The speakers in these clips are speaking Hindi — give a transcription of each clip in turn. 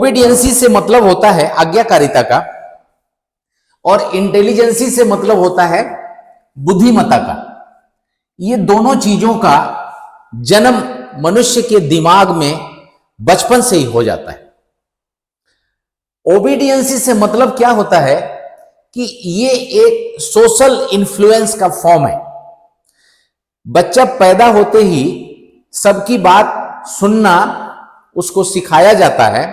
ओबीडियंसी से मतलब होता है आज्ञाकारिता का और इंटेलिजेंसी से मतलब होता है बुद्धिमत्ता का। ये दोनों चीजों का जन्म मनुष्य के दिमाग में बचपन से ही हो जाता है। ओबीडियंसी से मतलब क्या होता है कि ये एक सोशल इन्फ्लुएंस का फॉर्म है। बच्चा पैदा होते ही सबकी बात सुनना उसको सिखाया जाता है,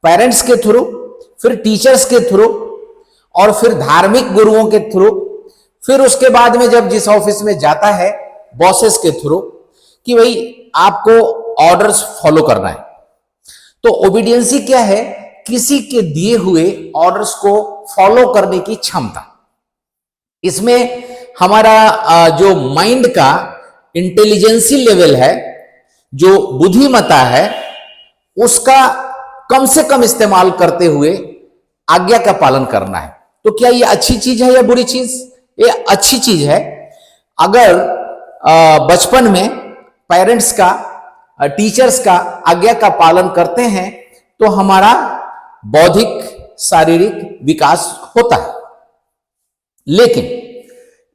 पेरेंट्स के थ्रू, फिर टीचर्स के थ्रू और फिर धार्मिक गुरुओं के थ्रू, फिर उसके बाद में जब जिस ऑफिस में जाता है बॉसेस के थ्रू कि भाई आपको ऑर्डर्स फॉलो करना है। तो ओबीडियंसी क्या है? किसी के दिए हुए ऑर्डर्स को फॉलो करने की क्षमता। इसमें हमारा जो माइंड का इंटेलिजेंसी लेवल है, जो बुद्धिमत्ता है, उसका कम से कम इस्तेमाल करते हुए आज्ञा का पालन करना है। तो क्या ये अच्छी चीज है या बुरी चीज? ये अच्छी चीज है। अगर बचपन में पेरेंट्स का, टीचर्स का आज्ञा का पालन करते हैं तो हमारा बौद्धिक शारीरिक विकास होता है। लेकिन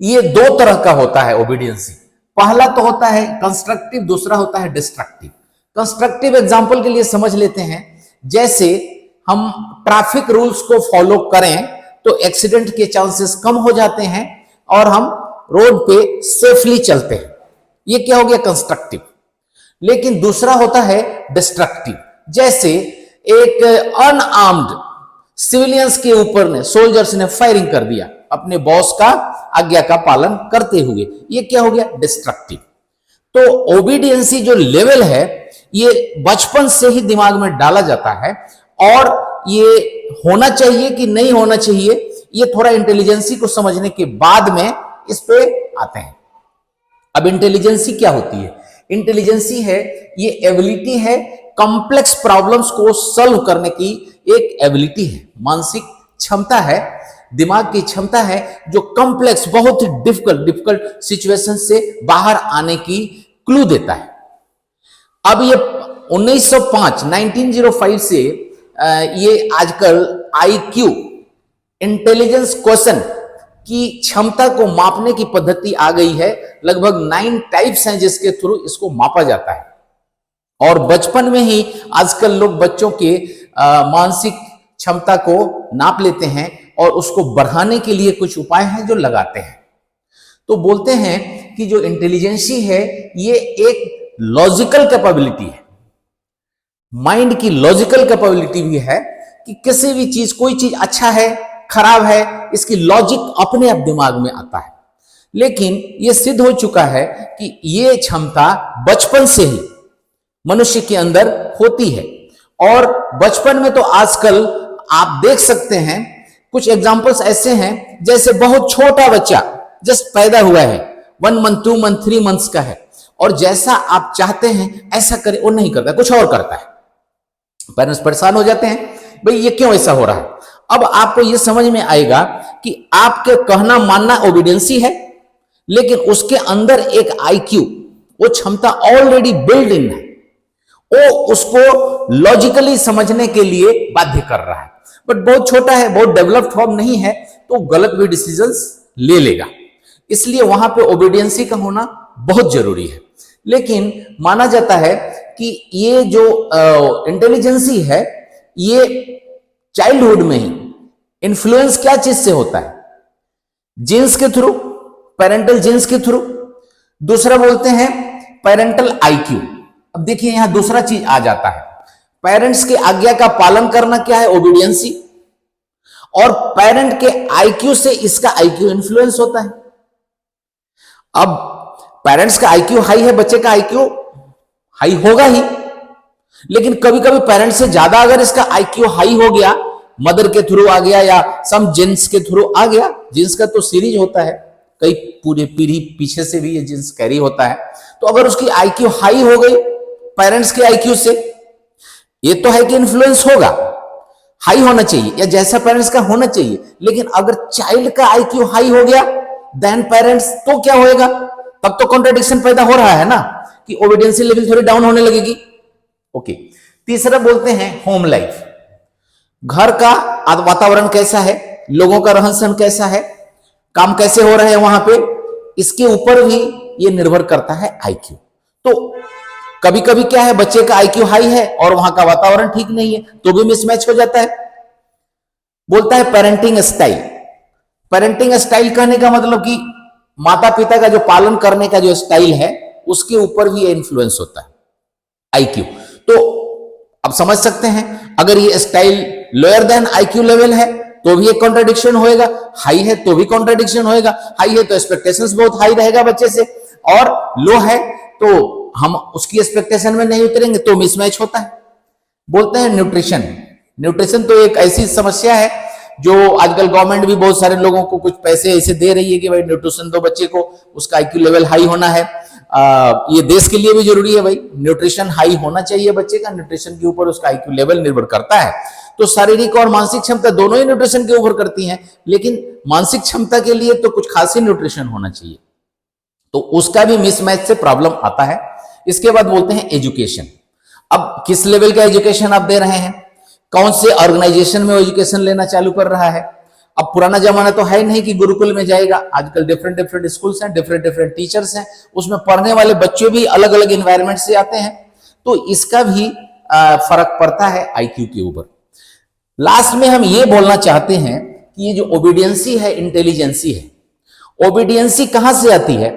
ये दो तरह का होता है ओबीडियंसी। पहला तो होता है कंस्ट्रक्टिव, दूसरा होता है डिस्ट्रक्टिव। कंस्ट्रक्टिव एग्जांपल के लिए समझ लेते हैं, जैसे हम ट्रैफिक रूल्स को फॉलो करें तो एक्सीडेंट के चांसेस कम हो जाते हैं और हम रोड पे सेफली चलते हैं। ये क्या हो गया? कंस्ट्रक्टिव। लेकिन दूसरा होता है डिस्ट्रक्टिव। जैसे एक अनआर्म्ड सिविलियंस के ऊपर ने सोल्जर्स ने फायरिंग कर दिया अपने बॉस का आज्ञा का पालन करते हुए, ये क्या हो गया? डिस्ट्रक्टिव। तो ओबीडियंसी जो लेवल है ये बचपन से ही दिमाग में डाला जाता है और ये होना चाहिए कि नहीं होना चाहिए, ये थोड़ा इंटेलिजेंसी को समझने के बाद में इस पे आते हैं। अब इंटेलिजेंसी क्या होती है? इंटेलिजेंसी है, ये एबिलिटी है, कॉम्प्लेक्स प्रॉब्लम्स को सॉल्व करने की एक एबिलिटी है, मानसिक क्षमता है, दिमाग की क्षमता है जो कॉम्प्लेक्स, बहुत ही डिफिकल्ट सिचुएशन से बाहर आने की क्लू देता है। अब ये 1905 से ये आजकल IQ, इंटेलिजेंस क्वेश्चन की क्षमता को मापने की पद्धति आ गई है। लगभग 9 टाइप्स हैं जिसके थ्रू इसको मापा जाता है। और बचपन में ही आजकल लोग बच्चों के मानसिक क्षमता को नाप लेते हैं और उसको बढ़ाने के लिए कुछ उपाय हैं जो लगाते हैं। तो बोलते हैं कि जो इंटेलिजेंसी है ये एक लॉजिकल कैपेबिलिटी है, माइंड की लॉजिकल कैपेबिलिटी भी है कि किसी भी चीज, कोई चीज अच्छा है खराब है, इसकी लॉजिक अपने आप दिमाग में आता है। लेकिन यह सिद्ध हो चुका है कि यह क्षमता बचपन से ही मनुष्य के अंदर होती है। और बचपन में तो आजकल आप देख सकते हैं कुछ एग्जांपल्स ऐसे हैं, जैसे बहुत छोटा बच्चा जस्ट पैदा हुआ है, 1 मंथ 2 मंथ 3 मंथ्स का है, और जैसा आप चाहते हैं ऐसा करे वो नहीं करता, कुछ और करता है। पेरेंट्स परेशान हो जाते हैं, भाई ये क्यों ऐसा हो रहा है? अब आपको ये समझ में आएगा कि आपके कहना मानना ओबीडियंसी है, लेकिन उसके अंदर एक IQ, वो क्षमता ऑलरेडी बिल्ड इन है, वो उसको लॉजिकली समझने के लिए बाध्य कर रहा है। बट बहुत छोटा है, बहुत डेवलप्ड फॉर्म नहीं है, तो गलत भी डिसीजंस ले लेगा। इसलिए वहां पे ओबीडियंसी का होना बहुत जरूरी है। लेकिन माना जाता है कि ये जो इंटेलिजेंसी है ये चाइल्डहुड में ही इन्फ्लुएंस क्या चीज से होता है? जीन्स के थ्रू, पेरेंटल जीन्स के थ्रू। दूसरा बोलते हैं पेरेंटल IQ। अब देखिए यहां दूसरा चीज आ जाता है, पेरेंट्स के आज्ञा का पालन करना क्या है? ओबीडियंसी। और पेरेंट के IQ से इसका IQ इन्फ्लुएंस होता है। अब पेरेंट्स का IQ हाई है, बच्चे का IQ हाई होगा ही, लेकिन कभी कभी पेरेंट्स से ज्यादा अगर इसका IQ हाई हो गया, मदर के थ्रू आ गया या सम जीन्स के थ्रू आ गया, जीन्स का तो सीरीज होता है, कई पूरे पीढ़ी पीछे से भी ये जीन्स कैरी होता है। तो अगर उसकी IQ हाई हो गई पेरेंट्स के IQ से, ये तो है कि इन्फ्लुएंस होगा, हाई होना चाहिए या जैसा पेरेंट्स का होना चाहिए। लेकिन अगर चाइल्ड का IQ हाई हो गया देन पेरेंट्स, तो क्या होएगा? तब तो कॉन्ट्रडिक्शन पैदा हो रहा है ना कि ओबीडियंसी लेवल थोड़ी डाउन होने लगेगी। ओके। तीसरा बोलते हैं होम लाइफ। घर का वातावरण कैसा है, लोगों का रहन सहन कैसा है, काम कैसे हो रहे हैं वहां पे, इसके ऊपर भी ये निर्भर करता है आईक्यू। तो कभी कभी क्या है, बच्चे का आईक्यू हाई है और वहां का वातावरण ठीक नहीं है, तो भी मिसमैच हो जाता है। बोलता है पेरेंटिंग स्टाइल। पेरेंटिंग स्टाइल कहने का मतलब कि माता पिता का जो पालन करने का जो स्टाइल है उसके ऊपर भी ये इन्फ्लुएंस होता है आईक्यू। तो अब समझ सकते हैं, अगर ये style lower than IQ level है तो भी एक कॉन्ट्रडिक्शन होएगा, हाई है तो भी कॉन्ट्रडिक्शन होएगा। हाई है तो एक्सपेक्टेशंस बहुत हाई रहेगा बच्चे से, और लो है तो हम उसकी एक्सपेक्टेशन में नहीं उतरेंगे तो मिसमैच होता है। बोलते हैं न्यूट्रिशन। न्यूट्रिशन तो एक ऐसी समस्या है जो आजकल गवर्नमेंट भी बहुत सारे लोगों को कुछ पैसे ऐसे दे रही है कि भाई न्यूट्रिशन दो बच्चे को, उसका आईक्यू लेवल हाई होना है। ये देश के लिए भी जरूरी है भाई, न्यूट्रिशन हाई होना चाहिए बच्चे का, न्यूट्रिशन के ऊपर उसका आईक्यू लेवल निर्भर करता है। तो शारीरिक और मानसिक क्षमता दोनों ही न्यूट्रिशन के ऊपर करती हैं, लेकिन मानसिक क्षमता के लिए तो कुछ खास ही न्यूट्रिशन होना चाहिए, तो उसका भी मिसमैच से प्रॉब्लम आता है। इसके बाद बोलते हैं एजुकेशन। अब किस लेवल का एजुकेशन आप दे रहे हैं, कौन से ऑर्गेनाइजेशन में एजुकेशन लेना चालू कर रहा है। अब पुराना जमाना तो है नहीं कि गुरुकुल में जाएगा, आजकल डिफरेंट डिफरेंट स्कूल्स हैं, डिफरेंट डिफरेंट टीचर्स हैं, उसमें पढ़ने वाले बच्चे भी अलग अलग इन्वायरमेंट से आते हैं, तो इसका भी फर्क पड़ता है आईक्यू के ऊपर। लास्ट में हम ये बोलना चाहते हैं कि ये जो ओबीडियंसी है, इंटेलिजेंसी है। ओबीडियंसी कहां से आती है?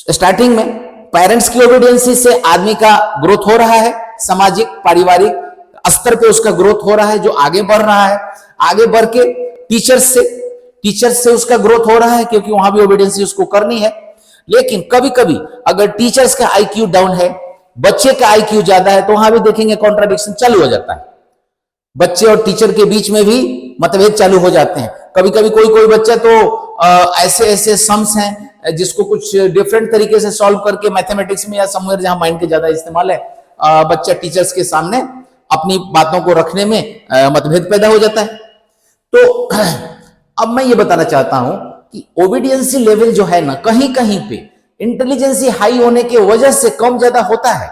स्टार्टिंग में पेरेंट्स की ओबीडियंसी से आदमी का ग्रोथ हो रहा है, सामाजिक पारिवारिक स्तर पे उसका ग्रोथ हो रहा है, जो आगे बढ़ रहा है। आगे बढ़ के टीचर्स से उसका ग्रोथ हो रहा है, क्योंकि वहां भी ओबीडियंसी उसको करनी है। लेकिन कभी कभी अगर टीचर्स का आईक्यू डाउन है, बच्चे का आईक्यू ज्यादा है, तो वहां भी देखेंगे कॉन्ट्राडिक्शन चालू हो जाता है। बच्चे और टीचर के बीच में भी मतभेद चालू हो जाते हैं। कभी कभी कोई बच्चा तो ऐसे ऐसे सम्स हैं जिसको कुछ डिफरेंट तरीके से सॉल्व करके मैथमेटिक्स में या समवेयर जहां माइंड के ज्यादा इस्तेमाल है, बच्चा टीचर्स के सामने अपनी बातों को रखने में मतभेद पैदा हो जाता है। तो अब मैं ये बताना चाहता हूं कि ओबीडियंसी लेवल जो है ना, कहीं कहीं पे इंटेलिजेंसी हाई होने की वजह से कम ज्यादा होता है।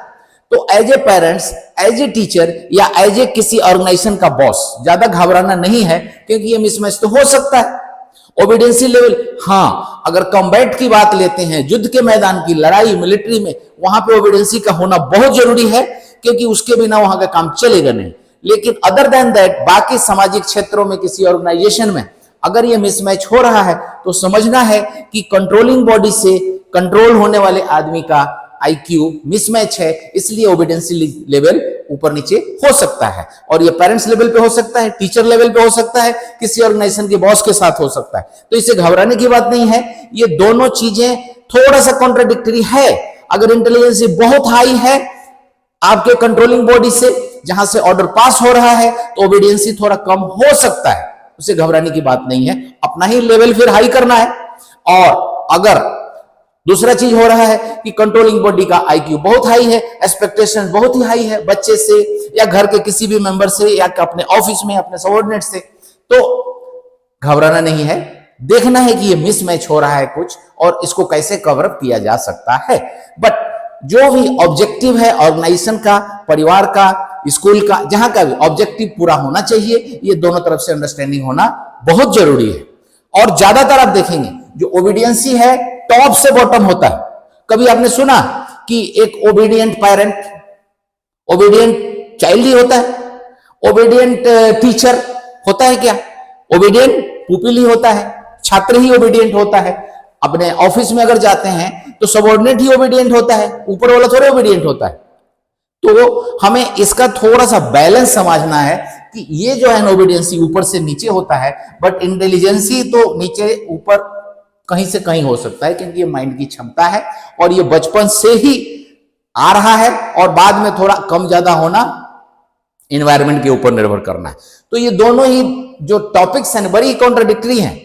तो as a parents, as a teacher या एज ए किसी ऑर्गेनाइजेशन का बॉस ज्यादा घबराना नहीं है, क्योंकि ये मिसमैच तो हो सकता है। ओबीडियंसी लेवल, हाँ, अगर कॉम्बैट की बात लेते हैं, युद्ध के मैदान की लड़ाई, मिलिट्री में, वहां पे ओबीडियंसी का होना बहुत जरूरी है, क्योंकि उसके बिना वहां का काम चलेगा नहीं। लेकिन अदर देन दैट, बाकी सामाजिक क्षेत्रों में, किसी ऑर्गेनाइजेशन में अगर ये मिसमैच हो रहा है तो समझना है कि कंट्रोलिंग बॉडी से कंट्रोल होने वाले आदमी का आईक्यू मिसमैच है, इसलिए ओबीडियंसी लेवल ऊपर नीचे हो सकता है। और ये पेरेंट्स लेवल पे हो सकता है, टीचर लेवल पे हो सकता है, किसी ऑर्गेनाइजेशन के बॉस के साथ हो सकता है। तो इसे घबराने की बात नहीं है। ये दोनों चीजें थोड़ा सा कॉन्ट्राडिक्टरी है। अगर इंटेलिजेंसी बहुत हाई है आपके कंट्रोलिंग बॉडी से, जहां से ऑर्डर पास हो रहा है, तो ओबीडियंसी थोड़ा कम हो सकता है, उसे घबराने की बात नहीं है। अपना ही लेवल फिर हाई करना है। और अगर दूसरा चीज हो रहा है कि कंट्रोलिंग बॉडी का आईक्यू बहुत हाई है, एक्सपेक्टेशन बहुत ही हाई है बच्चे से या घर के किसी भी मेंबर से या अपने ऑफिस में अपने सबऑर्डिनेट से, तो घबराना नहीं है। देखना है कि ये मिसमैच हो रहा है कुछ, और इसको कैसे कवर अप किया जा सकता है। बट जो भी ऑब्जेक्टिव है ऑर्गेनाइजेशन का, परिवार का, स्कूल का, जहां का भी ऑब्जेक्टिव पूरा होना चाहिए, ये दोनों तरफ से अंडरस्टैंडिंग होना बहुत जरूरी है। और ज्यादातर आप देखेंगे जो ओबीडियंसी है टॉप से बॉटम होता है। कभी आपने सुना कि एक ओबीडियंट पेरेंट, ओबीडियंट चाइल्ड ही होता है? ओबीडियंट टीचर होता है क्या? ओबीडियंट पुपिल ही होता है, छात्र ही ओबीडियंट होता है। अपने ऑफिस में अगर जाते हैं तो सबऑर्डिनेट ही ओबीडियंट होता है, ऊपर वाला थोड़ा ओबीडियंट होता है। तो हमें इसका थोड़ा सा बैलेंस समझना है कि ये जो है ओबीडियंसी ऊपर से नीचे होता है, बट इंटेलिजेंसी तो नीचे ऊपर कहीं से कहीं हो सकता है, क्योंकि ये माइंड की क्षमता है और ये बचपन से ही आ रहा है, और बाद में थोड़ा कम ज्यादा होना इन्वायरमेंट के ऊपर निर्भर करना है। तो ये दोनों ही जो टॉपिक्स हैं बड़ी कॉन्ट्राडिक्टरी हैं,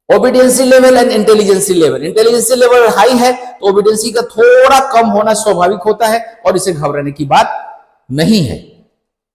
obediency level and intelligency level. Intelligency level high है तो ओबीडियंसी का थोड़ा कम होना स्वाभाविक होता है, और इसे घबराने की बात नहीं है।